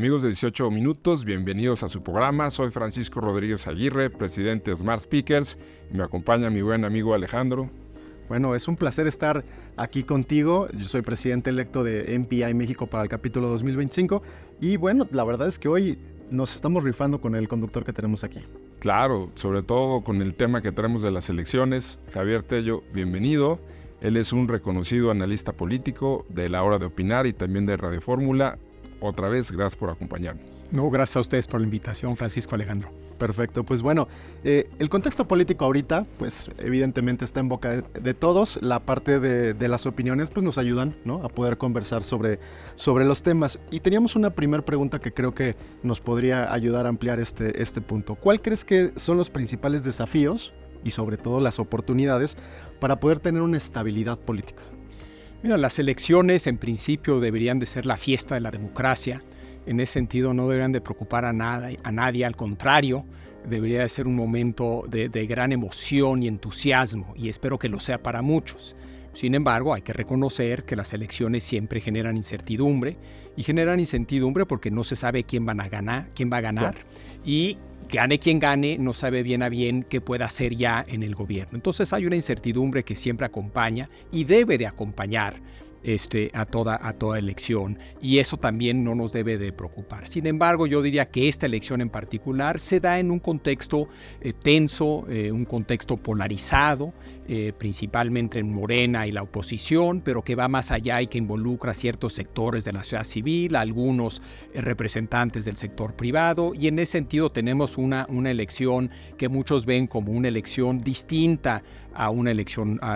Amigos de 18 minutos, bienvenidos a su programa. Soy Francisco Rodríguez Aguirre, presidente de Smart Speakers, y me acompaña mi buen amigo Alejandro. Bueno, es un placer estar aquí contigo. Yo soy presidente electo de MPI México para el capítulo 2025 y bueno, la verdad es que hoy nos estamos rifando con el conductor que tenemos aquí. Claro, sobre todo con el tema que traemos de las elecciones. Javier Tello, bienvenido. Él es un reconocido analista político de La Hora de Opinar y también de Radio Fórmula. Otra vez, gracias por acompañarnos. No, gracias a ustedes por la invitación, Francisco, Alejandro. Perfecto, pues bueno, el contexto político ahorita, pues evidentemente está en boca de todos. La parte de las opiniones, pues nos ayudan, ¿no?, a poder conversar sobre los temas. Y teníamos una primera pregunta que creo que nos podría ayudar a ampliar este punto. ¿Cuál crees que son los principales desafíos y sobre todo las oportunidades para poder tener una estabilidad política? Mira, las elecciones en principio deberían de ser la fiesta de la democracia. En ese sentido no deberían de preocupar a nadie, al contrario, debería de ser un momento de gran emoción y entusiasmo, y espero que lo sea para muchos. Sin embargo, hay que reconocer que las elecciones siempre generan incertidumbre, y generan incertidumbre porque no se sabe quién va a ganar, claro. Y gane quien gane, no sabe bien a bien qué puede hacer ya en el gobierno. Entonces hay una incertidumbre que siempre acompaña y debe de acompañar a toda elección, y eso también no nos debe de preocupar. Sin embargo, yo diría que esta elección en particular se da en un contexto tenso, un contexto polarizado, principalmente en Morena y la oposición, pero que va más allá y que involucra ciertos sectores de la sociedad civil, algunos representantes del sector privado, y en ese sentido tenemos una elección que muchos ven como una elección distinta a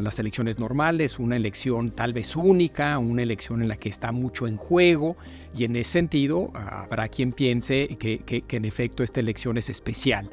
las elecciones normales, una elección tal vez única, una elección en la que está mucho en juego, y en ese sentido habrá quien piense que en efecto esta elección es especial.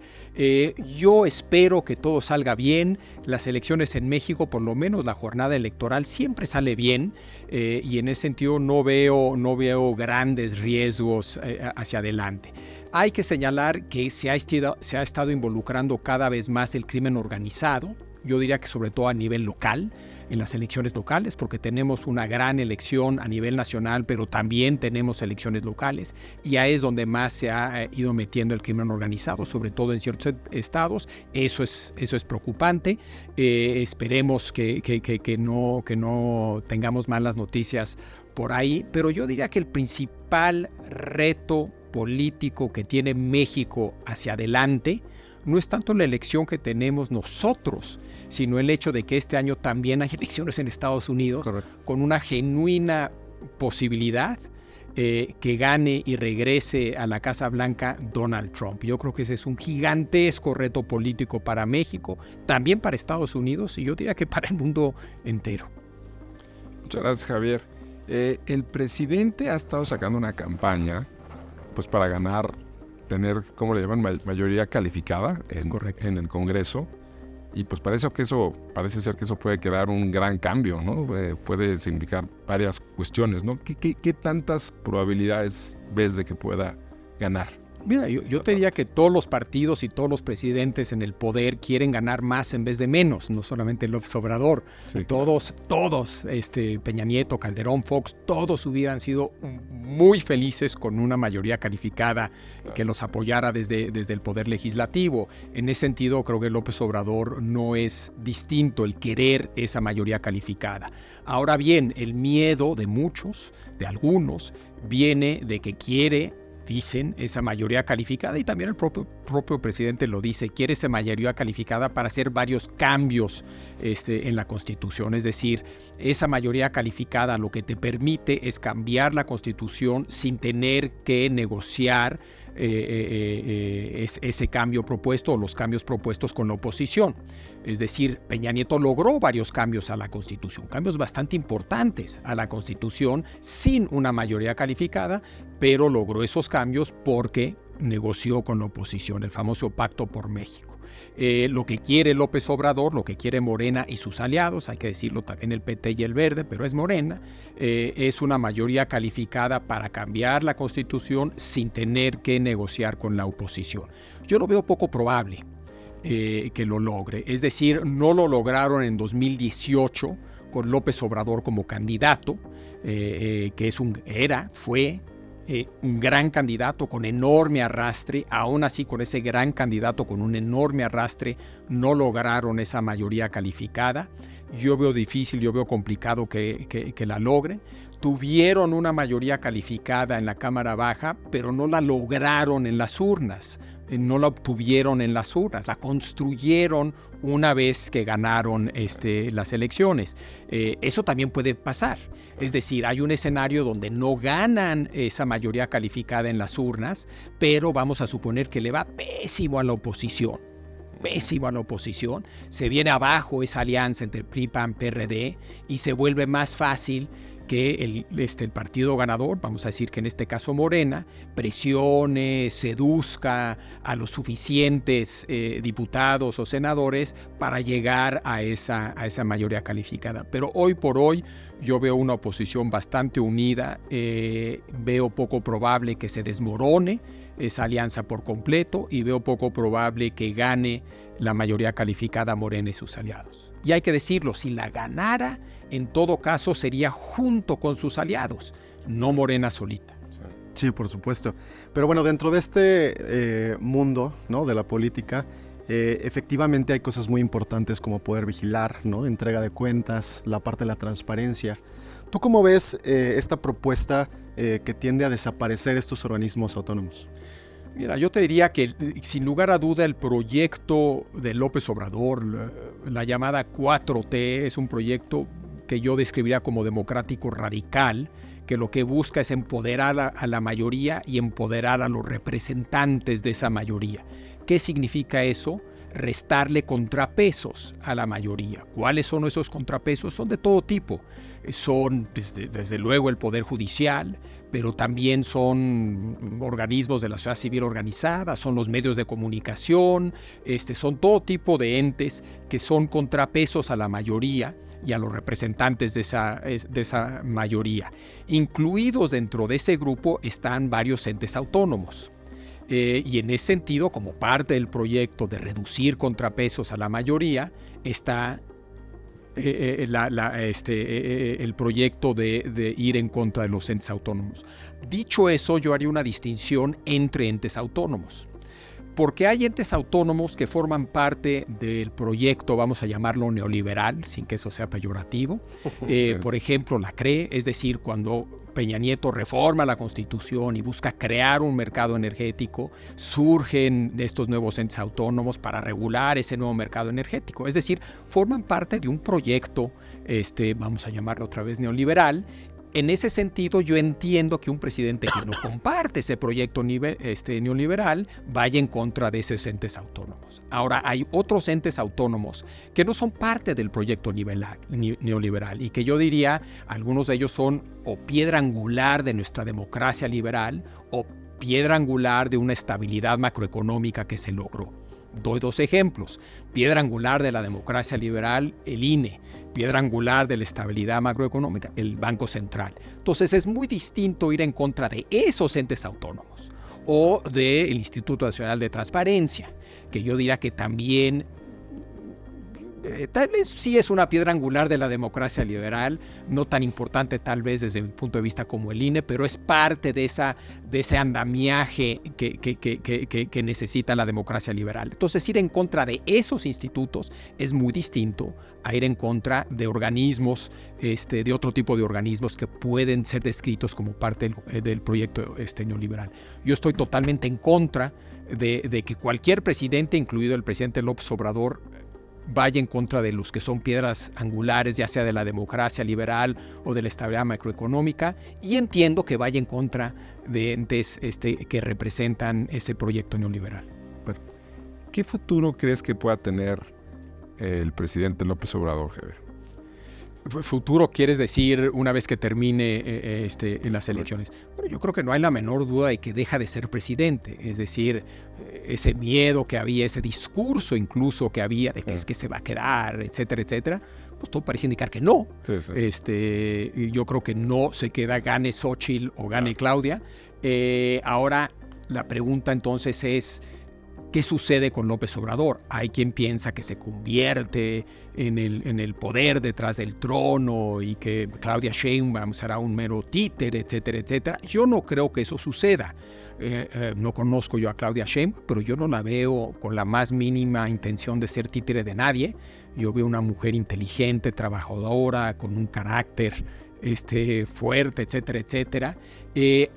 Yo espero que todo salga bien. Las elecciones en México, por lo menos la jornada electoral, siempre sale bien, y en ese sentido no veo grandes riesgos hacia adelante. Hay que señalar que se ha estado involucrando cada vez más el crimen organizado. Yo diría que sobre todo a nivel local, en las elecciones locales, porque tenemos una gran elección a nivel nacional, pero también tenemos elecciones locales, y ahí es donde más se ha ido metiendo el crimen organizado, sobre todo en ciertos estados. Eso es preocupante. Esperemos que no tengamos malas noticias por ahí, pero yo diría que el principal reto político que tiene México hacia adelante no es tanto la elección que tenemos nosotros, sino el hecho de que este año también hay elecciones en Estados Unidos. Correcto. Con una genuina posibilidad que gane y regrese a la Casa Blanca Donald Trump. Yo creo que ese es un gigantesco reto político para México, también para Estados Unidos, y yo diría que para el mundo entero. Muchas gracias, Javier. El presidente ha estado sacando una campaña pues para ganar, tener, ¿cómo le llaman?, mayoría calificada en el Congreso, y pues parece ser que eso puede quedar un gran cambio, ¿no? Puede significar varias cuestiones, ¿no? ¿Qué tantas probabilidades ves de que pueda ganar? Mira, yo te diría que todos los partidos y todos los presidentes en el poder quieren ganar más en vez de menos, no solamente López Obrador. Sí, todos, Peña Nieto, Calderón, Fox, todos hubieran sido muy felices con una mayoría calificada que los apoyara desde el poder legislativo. En ese sentido, creo que López Obrador no es distinto el querer esa mayoría calificada. Ahora bien, el miedo de muchos, de algunos, viene de que dicen esa mayoría calificada, y también el propio presidente lo dice, quiere esa mayoría calificada para hacer varios cambios en la Constitución. Es decir, esa mayoría calificada lo que te permite es cambiar la Constitución sin tener que negociar ese cambio propuesto o los cambios propuestos con la oposición. Es decir, Peña Nieto logró varios cambios a la Constitución, cambios bastante importantes a la Constitución sin una mayoría calificada, pero logró esos cambios porque negoció con la oposición, el famoso Pacto por México. Lo que quiere López Obrador, lo que quiere Morena y sus aliados, hay que decirlo también el PT y el Verde, pero es Morena, es una mayoría calificada para cambiar la Constitución sin tener que negociar con la oposición. Yo lo veo poco probable que lo logre, es decir, no lo lograron en 2018 con López Obrador como candidato, que fue un gran candidato con enorme arrastre. Aún así, con ese gran candidato con un enorme arrastre, no lograron esa mayoría calificada. Yo veo difícil, yo veo complicado que la logren. Tuvieron una mayoría calificada en la Cámara Baja, pero no la lograron en las urnas. No la obtuvieron en las urnas, la construyeron una vez que ganaron las elecciones. Eso también puede pasar. Es decir, hay un escenario donde no ganan esa mayoría calificada en las urnas, pero vamos a suponer que le va pésimo a la oposición. Pésimo a la oposición. Se viene abajo esa alianza entre PRI, PAN, PRD y se vuelve más fácil que el partido ganador, vamos a decir que en este caso Morena, presione, seduzca a los suficientes diputados o senadores para llegar a esa mayoría calificada. Pero hoy por hoy yo veo una oposición bastante unida, veo poco probable que se desmorone esa alianza por completo y veo poco probable que gane la mayoría calificada Morena y sus aliados. Y hay que decirlo, si la ganara, en todo caso sería junto con sus aliados, no Morena solita. Sí, por supuesto. Pero bueno, dentro de este mundo, ¿no?, de la política, efectivamente hay cosas muy importantes como poder vigilar, ¿no?, entrega de cuentas, la parte de la transparencia. ¿Tú cómo ves esta propuesta que tiende a desaparecer estos organismos autónomos? Mira, yo te diría que sin lugar a duda el proyecto de López Obrador, la llamada 4T, es un proyecto que yo describiría como democrático radical, que lo que busca es empoderar a la mayoría y empoderar a los representantes de esa mayoría. ¿Qué significa eso? Restarle contrapesos a la mayoría. ¿Cuáles son esos contrapesos? Son de todo tipo. Son desde luego el Poder Judicial, pero también son organismos de la sociedad civil organizada, son los medios de comunicación, son todo tipo de entes que son contrapesos a la mayoría y a los representantes de esa mayoría. Incluidos dentro de ese grupo están varios entes autónomos. Y en ese sentido, como parte del proyecto de reducir contrapesos a la mayoría, está el proyecto de ir en contra de los entes autónomos. Dicho eso, yo haría una distinción entre entes autónomos. Porque hay entes autónomos que forman parte del proyecto, vamos a llamarlo neoliberal, sin que eso sea peyorativo. Por ejemplo, la CRE, es decir, cuando Peña Nieto reforma la Constitución y busca crear un mercado energético, surgen estos nuevos entes autónomos para regular ese nuevo mercado energético. Es decir, forman parte de un proyecto, vamos a llamarlo otra vez neoliberal. En ese sentido, yo entiendo que un presidente que no comparte ese proyecto neoliberal vaya en contra de esos entes autónomos. Ahora, hay otros entes autónomos que no son parte del proyecto neoliberal y que yo diría, algunos de ellos son o piedra angular de nuestra democracia liberal o piedra angular de una estabilidad macroeconómica que se logró. Doy dos ejemplos. Piedra angular de la democracia liberal, el INE. Piedra angular de la estabilidad macroeconómica, el Banco Central. Entonces es muy distinto ir en contra de esos entes autónomos o del Instituto Nacional de Transparencia, que yo diría que también tal vez sí es una piedra angular de la democracia liberal, no tan importante tal vez desde mi punto de vista como el INE, pero es parte de ese andamiaje que necesita la democracia liberal. Entonces ir en contra de esos institutos es muy distinto a ir en contra de organismos, de otro tipo de organismos que pueden ser descritos como parte del proyecto neoliberal. Yo estoy totalmente en contra de que cualquier presidente, incluido el presidente López Obrador, vaya en contra de los que son piedras angulares, ya sea de la democracia liberal o de la estabilidad macroeconómica, y entiendo que vaya en contra de entes que representan ese proyecto neoliberal. ¿Qué futuro crees que pueda tener el presidente López Obrador, Javier? Futuro quieres decir una vez que termine en las elecciones. Bueno, yo creo que no hay la menor duda de que deja de ser presidente. Es decir, ese miedo que había, ese discurso incluso que había de que es que se va a quedar, etcétera, etcétera, pues todo parece indicar que no. Sí. Yo creo que no se queda, gane Xóchitl o gane Claudia. Ahora la pregunta entonces es, ¿Qué sucede con López Obrador? Hay quien piensa que se convierte en el poder detrás del trono y que Claudia Sheinbaum será un mero títere, etcétera, etcétera. Yo no creo que eso suceda. No conozco yo a Claudia Sheinbaum, pero yo no la veo con la más mínima intención de ser títere de nadie. Yo veo una mujer inteligente, trabajadora, con un carácter fuerte, etcétera, etcétera.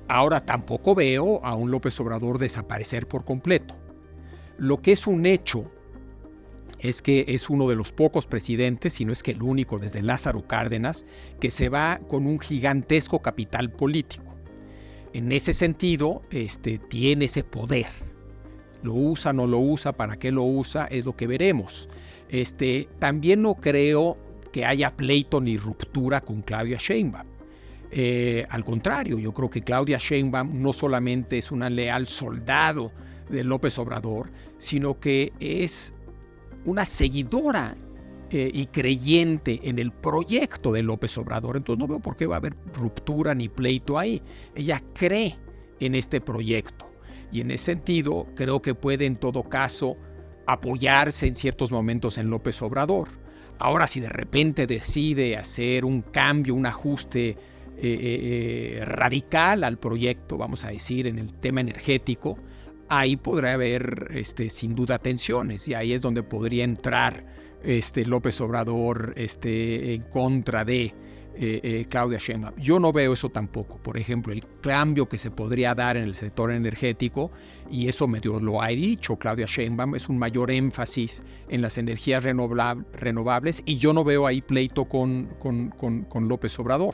Ahora tampoco veo a un López Obrador desaparecer por completo. Lo que es un hecho es que es uno de los pocos presidentes, si no es que el único desde Lázaro Cárdenas, que se va con un gigantesco capital político. En ese sentido, tiene ese poder. ¿Lo usa, no lo usa? ¿Para qué lo usa? Es lo que veremos. También no creo que haya pleito ni ruptura con Claudia Sheinbaum. Al contrario, yo creo que Claudia Sheinbaum no solamente es una leal soldado de López Obrador, sino que es una seguidora y creyente en el proyecto de López Obrador. Entonces no veo por qué va a haber ruptura ni pleito ahí. Ella cree en este proyecto y en ese sentido creo que puede en todo caso apoyarse en ciertos momentos en López Obrador. Ahora, si de repente decide hacer un cambio, un ajuste radical al proyecto, vamos a decir, en el tema energético, ahí podrá haber sin duda tensiones y ahí es donde podría entrar López Obrador en contra de Claudia Sheinbaum. Yo no veo eso tampoco. Por ejemplo, el cambio que se podría dar en el sector energético, y eso medio lo ha dicho Claudia Sheinbaum, es un mayor énfasis en las energías renovables y yo no veo ahí pleito con López Obrador.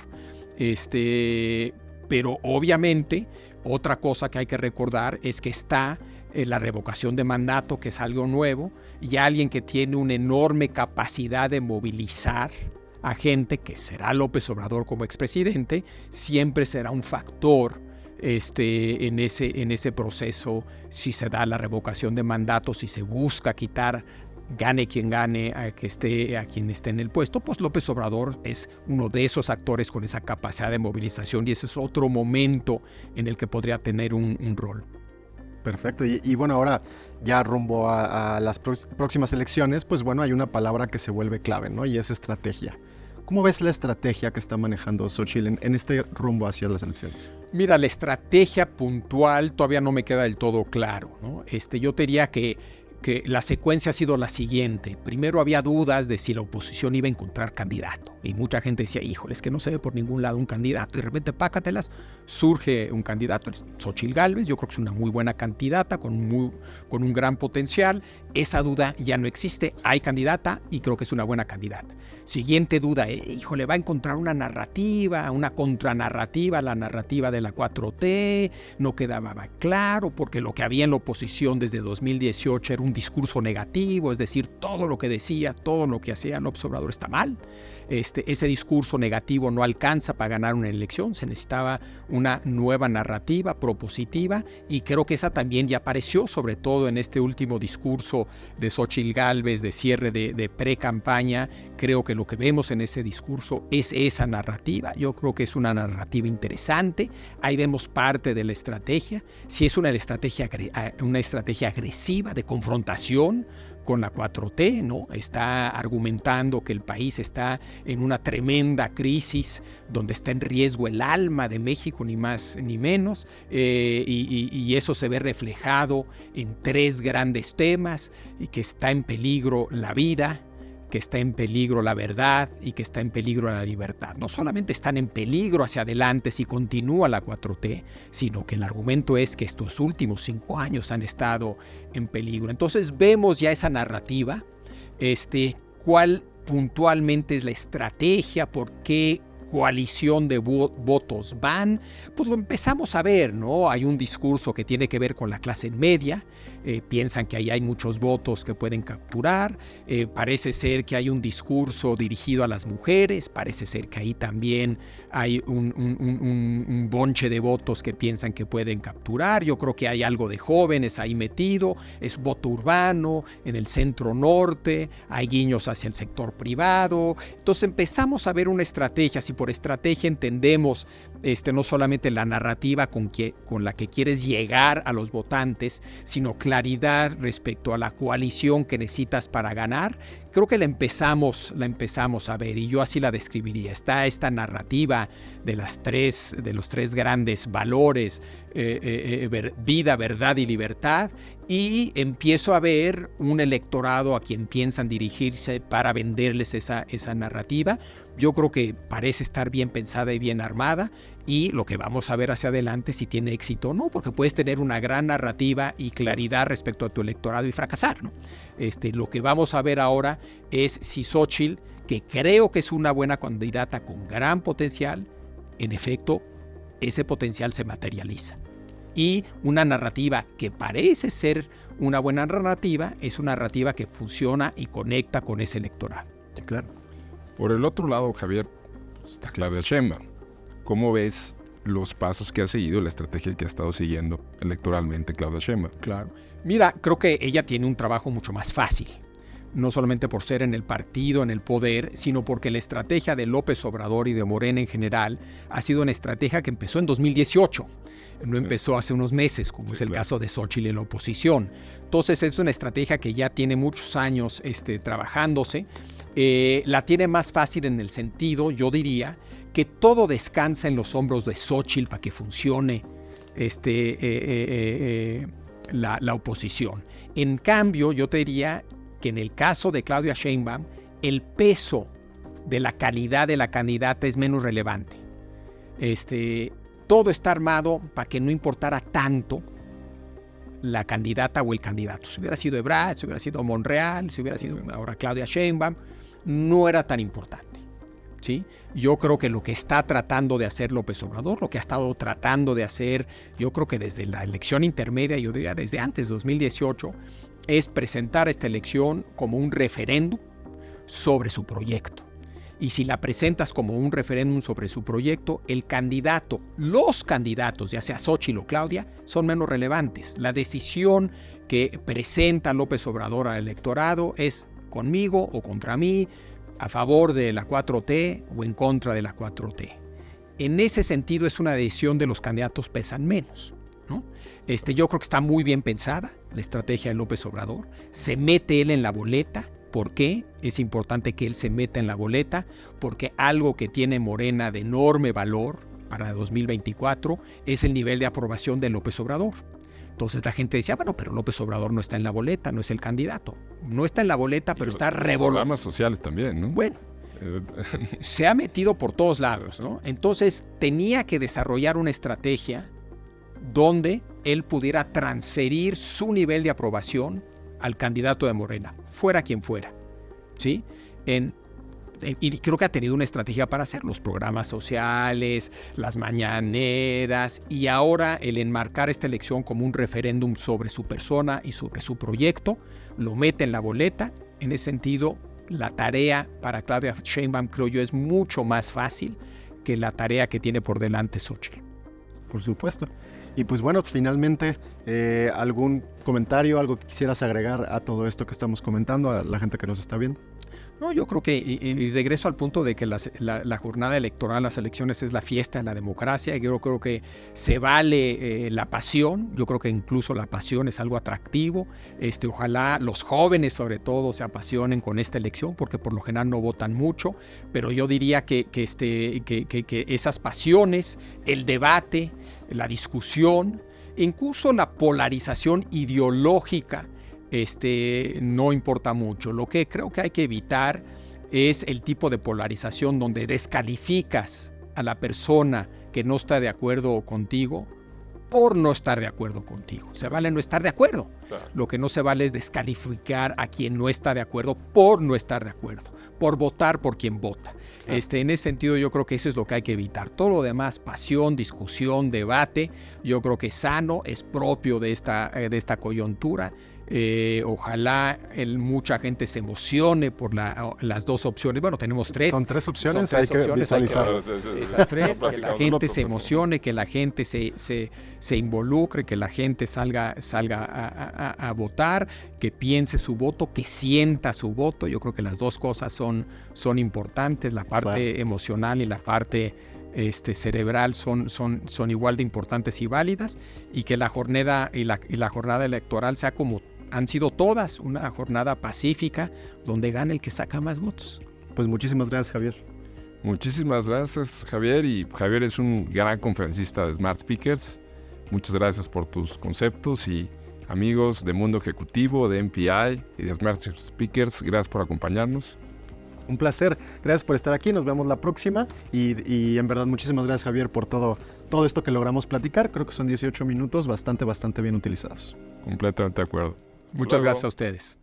Pero obviamente otra cosa que hay que recordar es que está la revocación de mandato, que es algo nuevo, y alguien que tiene una enorme capacidad de movilizar a gente, que será López Obrador como expresidente, siempre será un factor en ese proceso, si se da la revocación de mandato, si se busca quitar, gane quien gane, a quien esté en el puesto, pues López Obrador es uno de esos actores con esa capacidad de movilización y ese es otro momento en el que podría tener un rol. Perfecto. Y bueno, ahora ya rumbo a las próximas elecciones, pues bueno, hay una palabra que se vuelve clave, ¿no? Y es estrategia. ¿Cómo ves la estrategia que está manejando Xóchitl en este rumbo hacia las elecciones? Mira, la estrategia puntual todavía no me queda del todo claro, ¿no? Yo te diría que la secuencia ha sido la siguiente. Primero había dudas de si la oposición iba a encontrar candidato. Y mucha gente decía, híjole, es que no se ve por ningún lado un candidato. Y de repente, pácatelas, surge un candidato, Xóchitl Gálvez. Yo creo que es una muy buena candidata, con un gran potencial. Esa duda ya no existe. Hay candidata y creo que es una buena candidata. Siguiente duda, híjole, va a encontrar una narrativa, una contranarrativa, la narrativa de la 4T. No quedaba claro, porque lo que había en la oposición desde 2018 era un discurso negativo, es decir, todo lo que decía, todo lo que hacía López Obrador está mal. Ese discurso negativo no alcanza para ganar una elección, se necesitaba una nueva narrativa propositiva y creo que esa también ya apareció, sobre todo en este último discurso de Xóchitl Gálvez de cierre de pre-campaña. Creo que lo que vemos en ese discurso es esa narrativa. Yo creo que es una narrativa interesante. Ahí vemos parte de la estrategia. Si es una estrategia agresiva de confrontación con la 4T, ¿no? Está argumentando que el país está en una tremenda crisis donde está en riesgo el alma de México, ni más ni menos, y eso se ve reflejado en tres grandes temas, y que está en peligro la vida, que está en peligro la verdad y que está en peligro la libertad. No solamente están en peligro hacia adelante si continúa la 4T, sino que el argumento es que estos últimos 5 años han estado en peligro. Entonces vemos ya esa narrativa, cuál puntualmente es la estrategia, por qué coalición de votos van, pues lo empezamos a ver, ¿no? Hay un discurso que tiene que ver con la clase media, piensan que ahí hay muchos votos que pueden capturar, parece ser que hay un discurso dirigido a las mujeres, parece ser que ahí también hay un bonche de votos que piensan que pueden capturar. Yo creo que hay algo de jóvenes ahí metido, es voto urbano en el centro norte, hay guiños hacia el sector privado. Entonces empezamos a ver una estrategia. Si por estrategia entendemos no solamente la narrativa con la que quieres llegar a los votantes, sino claridad respecto a la coalición que necesitas para ganar. Creo que la empezamos a ver, y yo así la describiría. Está esta narrativa de los tres grandes valores, vida, verdad y libertad, y empiezo a ver un electorado a quien piensan dirigirse para venderles esa narrativa. Yo creo que parece estar bien pensada y bien armada, y lo que vamos a ver hacia adelante si tiene éxito o no, porque puedes tener una gran narrativa y claridad respecto a tu electorado y fracasar, ¿no? Lo que vamos a ver ahora es si Xóchitl, que creo que es una buena candidata con gran potencial, en efecto, ese potencial se materializa. Y una narrativa que parece ser una buena narrativa es una narrativa que funciona y conecta con ese electorado. Claro. Por el otro lado, Javier, está Claudia Sheinbaum. ¿Cómo ves los pasos que ha seguido, la estrategia que ha estado siguiendo electoralmente Claudia Sheinbaum? Claro. Mira, creo que ella tiene un trabajo mucho más fácil. No solamente por ser en el partido, en el poder, sino porque la estrategia de López Obrador y de Morena en general ha sido una estrategia que empezó en 2018. No empezó hace unos meses, como es el caso de Xóchitl en la oposición. Entonces es una estrategia que ya tiene muchos años trabajándose. La tiene más fácil en el sentido, yo diría, que todo descansa en los hombros de Xóchitl para que funcione la oposición. En cambio, yo te diría que en el caso de Claudia Sheinbaum, el peso de la calidad de la candidata es menos relevante. Todo está armado para que no importara tanto la candidata o el candidato. Si hubiera sido Ebrard, si hubiera sido Monreal, si hubiera sido ahora Claudia Sheinbaum, no era tan importante, ¿sí? Yo creo que lo que está tratando de hacer López Obrador, lo que ha estado tratando de hacer, yo creo que desde la elección intermedia, yo diría desde antes de 2018, es presentar esta elección como un referéndum sobre su proyecto. Y si la presentas como un referéndum sobre su proyecto, los candidatos, ya sea Xóchitl o Claudia, son menos relevantes. La decisión que presenta López Obrador al electorado es conmigo o contra mí, a favor de la 4T o en contra de la 4T. En ese sentido es una decisión de los candidatos pesan menos, ¿no? Yo creo que está muy bien pensada la estrategia de López Obrador. Se mete él en la boleta. ¿Por qué? Es importante que él se meta en la boleta, porque algo que tiene Morena de enorme valor para 2024 es el nivel de aprobación de López Obrador. Entonces la gente decía, bueno, pero López Obrador no está en la boleta, no es el candidato. No está en la boleta, pero está revolviendo. Programas sociales también, ¿no? Bueno, se ha metido por todos lados, ¿no? Entonces tenía que desarrollar una estrategia donde él pudiera transferir su nivel de aprobación al candidato de Morena, fuera quien fuera, ¿sí? Y creo que ha tenido una estrategia para hacer los programas sociales, las mañaneras, y ahora el enmarcar esta elección como un referéndum sobre su persona y sobre su proyecto, lo mete en la boleta. En ese sentido, la tarea para Claudia Sheinbaum, creo yo, es mucho más fácil que la tarea que tiene por delante Xóchitl. Por supuesto. Y pues bueno, finalmente, ¿algún comentario, algo que quisieras agregar a todo esto que estamos comentando, a la gente que nos está viendo? No, yo creo que, y regreso al punto de que la jornada electoral, las elecciones es la fiesta de la democracia. Yo creo que se vale la pasión. Yo creo que incluso la pasión es algo atractivo. Ojalá los jóvenes sobre todo se apasionen con esta elección, porque por lo general no votan mucho, pero yo diría que esas pasiones, el debate, la discusión, incluso la polarización ideológica, no importa mucho. Lo que creo que hay que evitar es el tipo de polarización donde descalificas a la persona que no está de acuerdo contigo por no estar de acuerdo contigo. Se vale no estar de acuerdo. Claro. Lo que no se vale es descalificar a quien no está de acuerdo por no estar de acuerdo, por votar por quien vota. Claro. En ese sentido yo creo que eso es lo que hay que evitar. Todo lo demás, pasión, discusión, debate, yo creo que es sano, es propio de esta coyuntura. Ojalá mucha gente se emocione por las dos opciones. Bueno, tenemos tres. Son tres opciones, hay que visualizarlas. Esas tres, que la gente se emocione, que la gente se involucre, que la gente salga a votar, que piense su voto, que sienta su voto. Yo creo que las dos cosas son importantes, la parte emocional y la parte cerebral son igual de importantes y válidas, y que la jornada electoral sea como han sido todas, una jornada pacífica donde gane el que saca más votos. Pues muchísimas gracias, Javier. Muchísimas gracias, Javier. Y Javier es un gran conferencista de Smart Speakers. Muchas gracias por tus conceptos, y amigos de Mundo Ejecutivo, de MPI y de Smart Speakers, gracias por acompañarnos. Un placer, gracias por estar aquí, nos vemos la próxima y en verdad muchísimas gracias, Javier, por todo esto que logramos platicar. Creo que son 18 minutos bastante bien utilizados. Completamente de acuerdo. Muchas gracias a ustedes.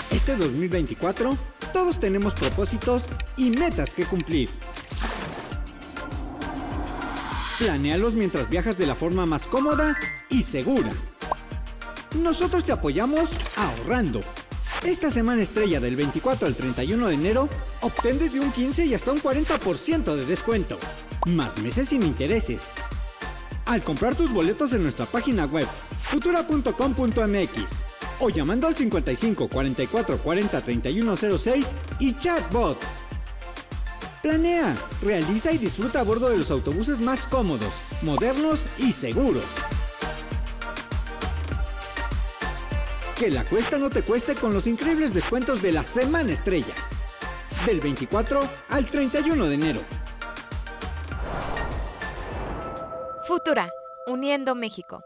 Este 2024, todos tenemos propósitos y metas que cumplir. Planéalos mientras viajas de la forma más cómoda y segura. Nosotros te apoyamos ahorrando. Esta semana estrella del 24 al 31 de enero, obtén desde un 15 y hasta un 40% de descuento. Más meses sin intereses. Al comprar tus boletos en nuestra página web, futura.com.mx, o llamando al 55 44 40 31 06 y chatbot. Planea, realiza y disfruta a bordo de los autobuses más cómodos, modernos y seguros. Que la cuesta no te cueste con los increíbles descuentos de la Semana Estrella. Del 24 al 31 de enero. Futura, uniendo México.